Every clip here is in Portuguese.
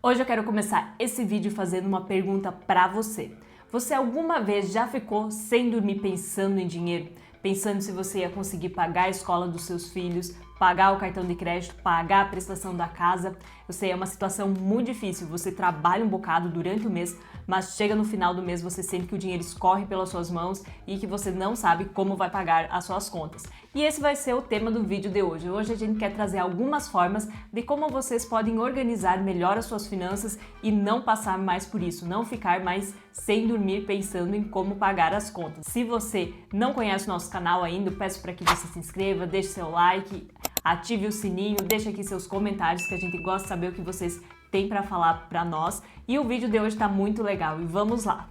Hoje eu quero começar esse vídeo fazendo uma pergunta para você. Você alguma vez já ficou sem dormir pensando em dinheiro? Pensando se você ia conseguir pagar a escola dos seus filhos, pagar o cartão de crédito, pagar a prestação da casa? Eu sei, é uma situação muito difícil. Você trabalha um bocado durante o mês, mas chega no final do mês você sente que o dinheiro escorre pelas suas mãos e que você não sabe como vai pagar as suas contas. E esse vai ser o tema do vídeo de hoje. Hoje a gente quer trazer algumas formas de como vocês podem organizar melhor as suas finanças e não passar mais por isso, não ficar mais sem dormir pensando em como pagar as contas. Se você não conhece o nosso canal ainda, eu peço para que você se inscreva, deixe seu like, ative o sininho, deixe aqui seus comentários que a gente gosta de saber o que vocês têm para falar para nós. E o vídeo de hoje está muito legal e vamos lá!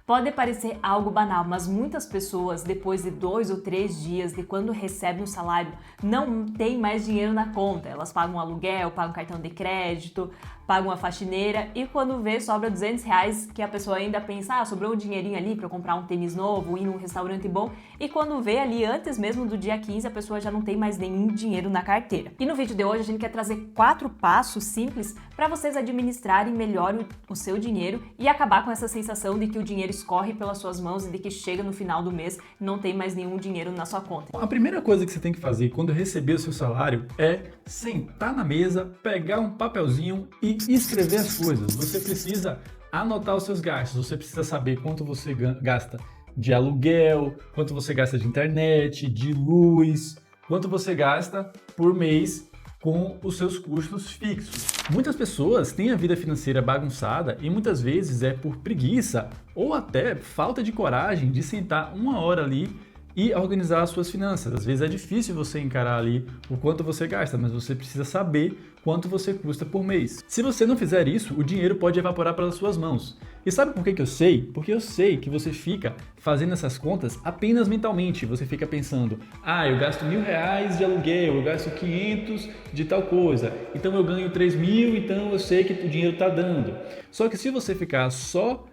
Pode parecer algo banal, mas muitas pessoas, depois de 2 ou 3 dias de quando recebem o salário, não tem mais dinheiro na conta. Elas pagam aluguel, pagam cartão de crédito, pagam a faxineira e quando vê sobra R$200 que a pessoa ainda pensa, sobrou um dinheirinho ali para comprar um tênis novo, ir num restaurante bom, e quando vê ali antes mesmo do dia 15 a pessoa já não tem mais nenhum dinheiro na carteira. E no vídeo de hoje a gente quer trazer 4 passos simples para vocês administrarem melhor o seu dinheiro e acabar com essa sensação de que o dinheiro escorre pelas suas mãos e de que chega no final do mês e não tem mais nenhum dinheiro na sua conta. A primeira coisa que você tem que fazer quando receber o seu salário é sentar na mesa, pegar um papelzinho e escrever as coisas. Você precisa anotar os seus gastos, você precisa saber quanto você gasta de aluguel, quanto você gasta de internet, de luz, quanto você gasta por mês com os seus custos fixos. Muitas pessoas têm a vida financeira bagunçada e muitas vezes é por preguiça ou até falta de coragem de sentar uma hora ali e organizar as suas finanças. Às vezes é difícil você encarar ali o quanto você gasta, mas você precisa saber quanto você custa por mês. Se você não fizer isso, o dinheiro pode evaporar pelas suas mãos. E sabe por que eu sei? Porque eu sei que você fica fazendo essas contas apenas mentalmente. Você fica pensando, eu gasto R$1.000 de aluguel, eu gasto 500 de tal coisa, então eu ganho 3.000, então eu sei que o dinheiro está dando. Só que se você ficar só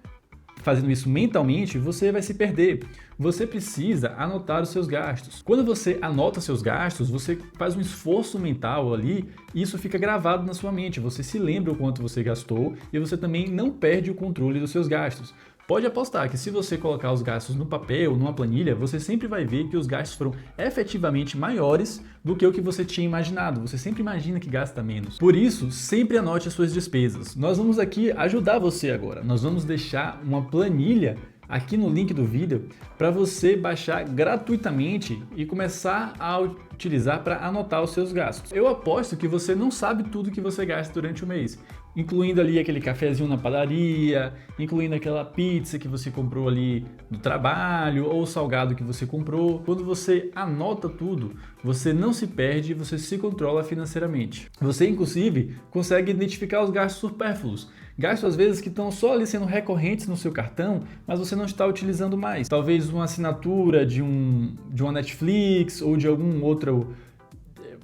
fazendo isso mentalmente, você vai se perder. Você precisa anotar os seus gastos. Quando você anota seus gastos, você faz um esforço mental ali e isso fica gravado na sua mente. Você se lembra o quanto você gastou e você também não perde o controle dos seus gastos. Pode apostar que se você colocar os gastos no papel, numa planilha, você sempre vai ver que os gastos foram efetivamente maiores do que o que você tinha imaginado. Você sempre imagina que gasta menos. Por isso, sempre anote as suas despesas. Nós vamos aqui ajudar você agora. Nós vamos deixar uma planilha aqui no link do vídeo para você baixar gratuitamente e começar a utilizar para anotar os seus gastos. Eu aposto que você não sabe tudo que você gasta durante o mês, incluindo ali aquele cafezinho na padaria, incluindo aquela pizza que você comprou ali no trabalho ou o salgado que você comprou. Quando você anota tudo, você não se perde, você se controla financeiramente. Você, inclusive, consegue identificar os gastos supérfluos. Gastos, às vezes, que estão só ali sendo recorrentes no seu cartão, mas você não está utilizando mais. Talvez uma assinatura de uma Netflix ou de algum outro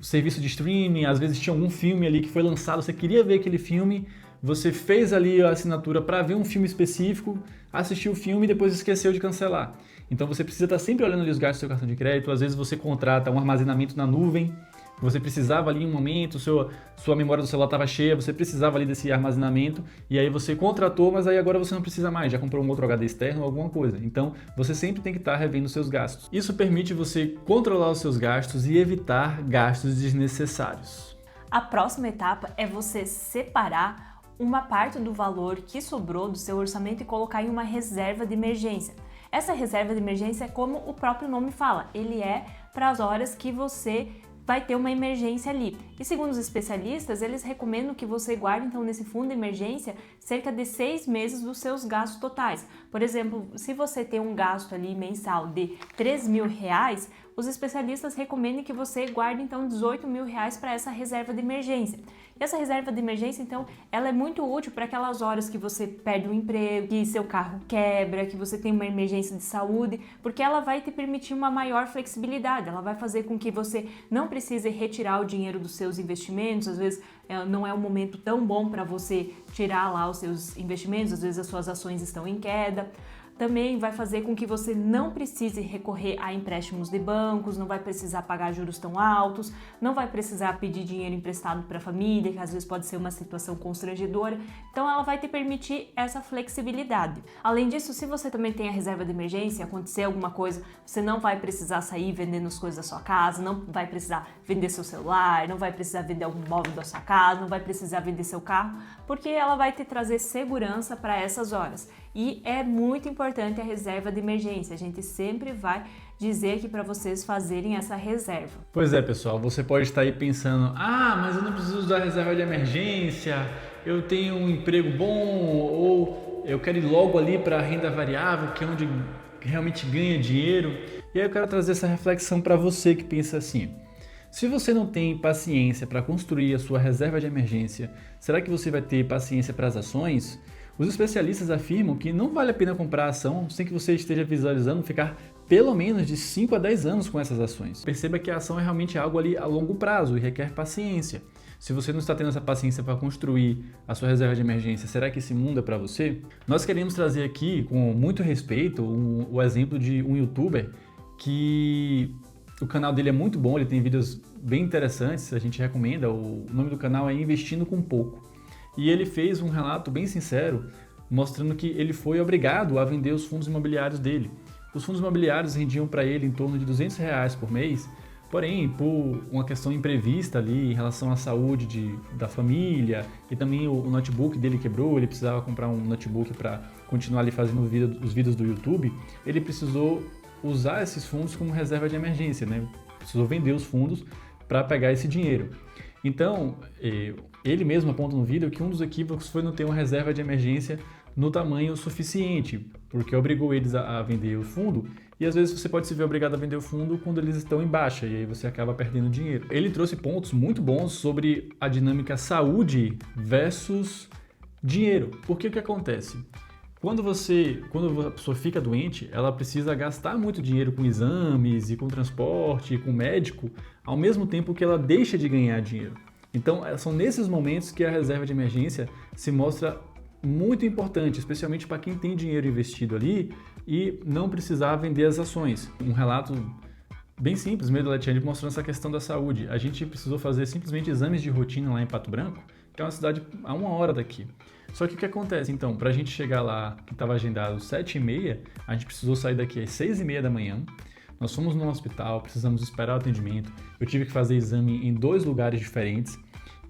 serviço de streaming, às vezes tinha algum filme ali que foi lançado, você queria ver aquele filme, você fez ali a assinatura para ver um filme específico, assistiu o filme e depois esqueceu de cancelar. Então você precisa estar sempre olhando ali os gastos do seu cartão de crédito, às vezes você contrata um armazenamento na nuvem, você precisava ali em um momento, sua memória do celular estava cheia, você precisava ali desse armazenamento e aí você contratou, mas aí agora você não precisa mais, já comprou um outro HD externo ou alguma coisa. Então você sempre tem que estar revendo os seus gastos. Isso permite você controlar os seus gastos e evitar gastos desnecessários. A próxima etapa é você separar uma parte do valor que sobrou do seu orçamento e colocar em uma reserva de emergência. Essa reserva de emergência é como o próprio nome fala, ele é para as horas que você vai ter uma emergência ali. E segundo os especialistas, eles recomendam que você guarde então nesse fundo de emergência cerca de 6 meses dos seus gastos totais. Por exemplo, se você tem um gasto ali mensal de R$3.000, os especialistas recomendam que você guarde então R$18.000 para essa reserva de emergência. E essa reserva de emergência, então, ela é muito útil para aquelas horas que você perde o emprego, que seu carro quebra, que você tem uma emergência de saúde, porque ela vai te permitir uma maior flexibilidade, ela vai fazer com que você não precise retirar o dinheiro dos seus investimentos, às vezes não é um momento tão bom para você tirar lá os seus investimentos, às vezes as suas ações estão em queda. também vai fazer com que você não precise recorrer a empréstimos de bancos, não vai precisar pagar juros tão altos, não vai precisar pedir dinheiro emprestado para a família, que às vezes pode ser uma situação constrangedora. Então ela vai te permitir essa flexibilidade. Além disso, se você também tem a reserva de emergência, acontecer alguma coisa, você não vai precisar sair vendendo as coisas da sua casa, não vai precisar vender seu celular, não vai precisar vender algum móvel da sua casa, não vai precisar vender seu carro, porque ela vai te trazer segurança para essas horas. E é muito importante a reserva de emergência. A gente sempre vai dizer aqui para vocês fazerem essa reserva. Pois é, pessoal, você pode estar aí pensando: mas eu não preciso da reserva de emergência, eu tenho um emprego bom, ou eu quero ir logo ali para a renda variável, que é onde realmente ganha dinheiro. E aí eu quero trazer essa reflexão para você que pensa assim: se você não tem paciência para construir a sua reserva de emergência, será que você vai ter paciência para as ações? Os especialistas afirmam que não vale a pena comprar a ação sem que você esteja visualizando ficar pelo menos de 5 a 10 anos com essas ações. Perceba que a ação é realmente algo ali a longo prazo e requer paciência. Se você não está tendo essa paciência para construir a sua reserva de emergência, será que esse mundo é para você? Nós queremos trazer aqui, com muito respeito, o exemplo de um youtuber que o canal dele é muito bom, ele tem vídeos bem interessantes, a gente recomenda. O nome do canal é Investindo com Pouco. E ele fez um relato bem sincero, mostrando que ele foi obrigado a vender os fundos imobiliários dele. Os fundos imobiliários rendiam para ele em torno de R$200 por mês, porém, por uma questão imprevista ali em relação à saúde da família, e também o notebook dele quebrou, ele precisava comprar um notebook para continuar ali fazendo os vídeos do YouTube, ele precisou usar esses fundos como reserva de emergência, né? Precisou vender os fundos para pegar esse dinheiro. Então, ele mesmo aponta no vídeo que um dos equívocos foi não ter uma reserva de emergência no tamanho suficiente, porque obrigou eles a vender o fundo, e às vezes você pode se ver obrigado a vender o fundo quando eles estão em baixa, e aí você acaba perdendo dinheiro. Ele trouxe pontos muito bons sobre a dinâmica saúde versus dinheiro. Porque o que acontece? Quando a pessoa fica doente, ela precisa gastar muito dinheiro com exames e com transporte e com médico, ao mesmo tempo que ela deixa de ganhar dinheiro. Então, são nesses momentos que a reserva de emergência se mostra muito importante, especialmente para quem tem dinheiro investido ali e não precisar vender as ações. Um relato bem simples mesmo da Letiane mostrando essa questão da saúde. A gente precisou fazer simplesmente exames de rotina lá em Pato Branco, que é uma cidade a 1 hora daqui. Só que o que acontece, então, para a gente chegar lá, que estava agendado às 7h30, a gente precisou sair daqui às 6h30 da manhã. Nós fomos no hospital, precisamos esperar o atendimento. Eu tive que fazer exame em 2 lugares diferentes.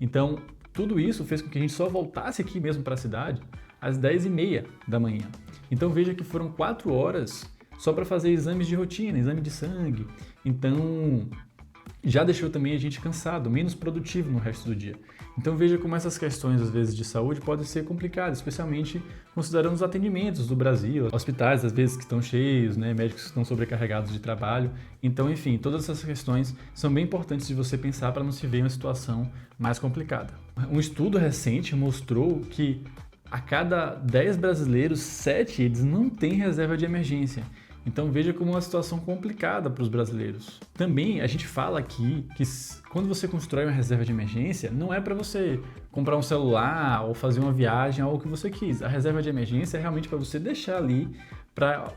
Então, tudo isso fez com que a gente só voltasse aqui mesmo para a cidade às 10h30 da manhã. Então, veja que foram 4 horas só para fazer exames de rotina, exame de sangue. Então, já deixou também a gente cansado, menos produtivo no resto do dia. Então veja como essas questões, às vezes, de saúde podem ser complicadas, especialmente considerando os atendimentos do Brasil, hospitais, às vezes, que estão cheios, né, médicos que estão sobrecarregados de trabalho. Então, enfim, todas essas questões são bem importantes de você pensar para não se ver em uma situação mais complicada. Um estudo recente mostrou que a cada 10 brasileiros, 7 eles não têm reserva de emergência. Então veja como é uma situação complicada para os brasileiros. Também a gente fala aqui que quando você constrói uma reserva de emergência, não é para você comprar um celular ou fazer uma viagem, algo que você quis. A reserva de emergência é realmente para você deixar ali para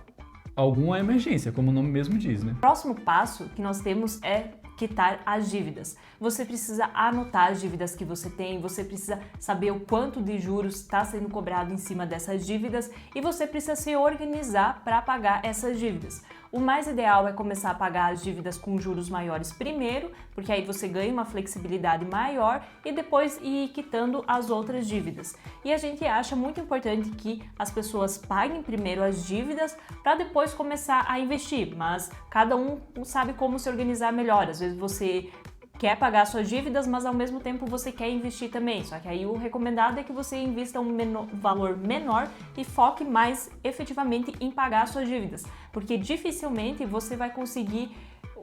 alguma emergência, como o nome mesmo diz, né? O próximo passo que nós temos é quitar as dívidas. Você precisa anotar as dívidas que você tem, você precisa saber o quanto de juros está sendo cobrado em cima dessas dívidas e você precisa se organizar para pagar essas dívidas. O mais ideal é começar a pagar as dívidas com juros maiores primeiro, porque aí você ganha uma flexibilidade maior e depois ir quitando as outras dívidas. E a gente acha muito importante que as pessoas paguem primeiro as dívidas para depois começar a investir, mas cada um sabe como se organizar melhor. Às vezes você quer pagar suas dívidas, mas ao mesmo tempo você quer investir também. Só que aí o recomendado é que você invista um valor menor e foque mais efetivamente em pagar suas dívidas, porque dificilmente você vai conseguir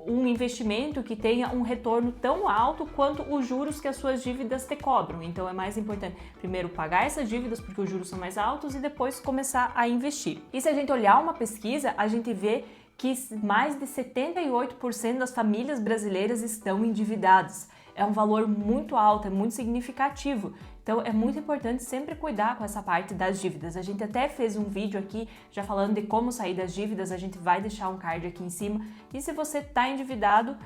um investimento que tenha um retorno tão alto quanto os juros que as suas dívidas te cobram. Então é mais importante primeiro pagar essas dívidas porque os juros são mais altos e depois começar a investir. E se a gente olhar uma pesquisa, a gente vê que mais de 78% das famílias brasileiras estão endividadas. é um valor muito alto, é muito significativo. Então é muito importante sempre cuidar com essa parte das dívidas. A gente até fez um vídeo aqui já falando de como sair das dívidas, a gente vai deixar um card aqui em cima. E se você está endividado,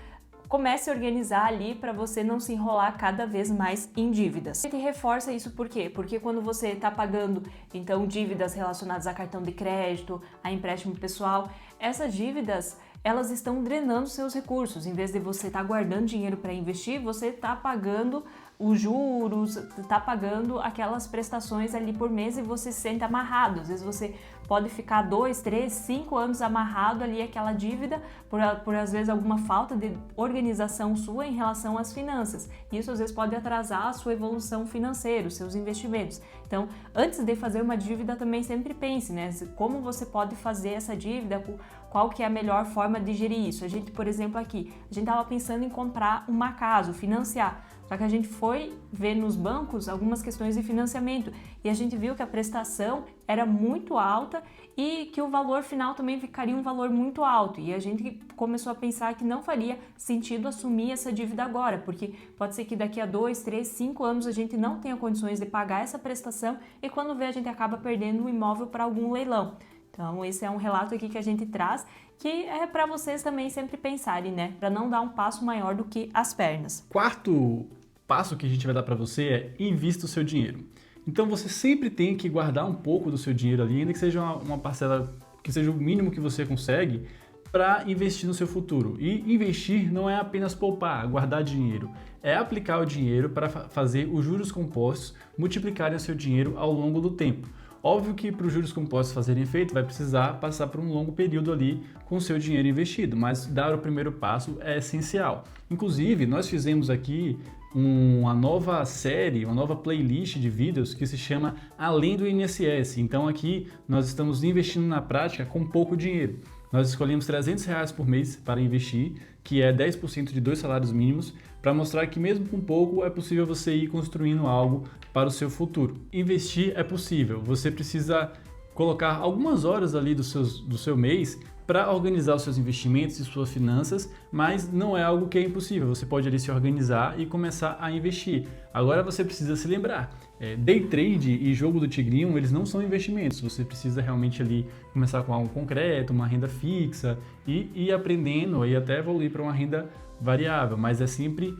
comece a organizar ali para você não se enrolar cada vez mais em dívidas. A gente reforça isso por quê? Porque quando você está pagando então dívidas relacionadas a cartão de crédito, a empréstimo pessoal, essas dívidas elas estão drenando seus recursos. Em vez de você estar guardando dinheiro para investir, você está pagando os juros, está pagando aquelas prestações ali por mês e você se sente amarrado. Às vezes você pode ficar 2, 3, 5 anos amarrado ali aquela dívida por às vezes alguma falta de organização sua em relação às finanças. Isso às vezes pode atrasar a sua evolução financeira, os seus investimentos. Então, antes de fazer uma dívida também sempre pense, né? Como você pode fazer essa dívida, qual que é a melhor forma de gerir isso. A gente, por exemplo, aqui, a gente estava pensando em comprar uma casa, financiar. Só que a gente foi ver nos bancos algumas questões de financiamento e a gente viu que a prestação era muito alta e que o valor final também ficaria um valor muito alto. E a gente começou a pensar que não faria sentido assumir essa dívida agora, porque pode ser que daqui a 2, 3, 5 anos a gente não tenha condições de pagar essa prestação e quando vê a gente acaba perdendo o imóvel para algum leilão. Então esse é um relato aqui que a gente traz, que é para vocês também sempre pensarem, né? Para não dar um passo maior do que as pernas. Quarto passo que a gente vai dar para você é invista o seu dinheiro. Então você sempre tem que guardar um pouco do seu dinheiro ali, ainda que seja uma parcela, que seja o mínimo que você consegue, para investir no seu futuro. E investir não é apenas poupar, guardar dinheiro, é aplicar o dinheiro para fazer os juros compostos multiplicarem o seu dinheiro ao longo do tempo. Óbvio que para os juros compostos fazerem efeito, vai precisar passar por um longo período ali com o seu dinheiro investido, mas dar o primeiro passo é essencial. Inclusive, nós fizemos aqui uma nova série, uma nova playlist de vídeos que se chama Além do INSS. Então aqui nós estamos investindo na prática com pouco dinheiro. Nós escolhemos R$300 por mês para investir, que é 10% de 2 salários mínimos, para mostrar que mesmo com pouco é possível você ir construindo algo para o seu futuro. Investir é possível, você precisa colocar algumas horas ali do seu mês para organizar os seus investimentos e suas finanças, mas não é algo que é impossível, você pode ali se organizar e começar a investir. Agora você precisa se lembrar, day trade e jogo do tigrinho, eles não são investimentos, você precisa realmente ali começar com algo concreto, uma renda fixa e ir aprendendo e até evoluir para uma renda variável, mas é sempre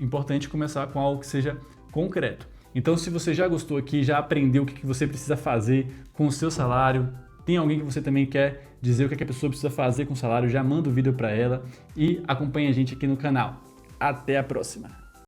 importante começar com algo que seja concreto. Então se você já gostou aqui, já aprendeu o que você precisa fazer com o seu salário, tem alguém que você também quer dizer o que a pessoa precisa fazer com o salário, já manda o vídeo para ela e acompanha a gente aqui no canal. Até a próxima!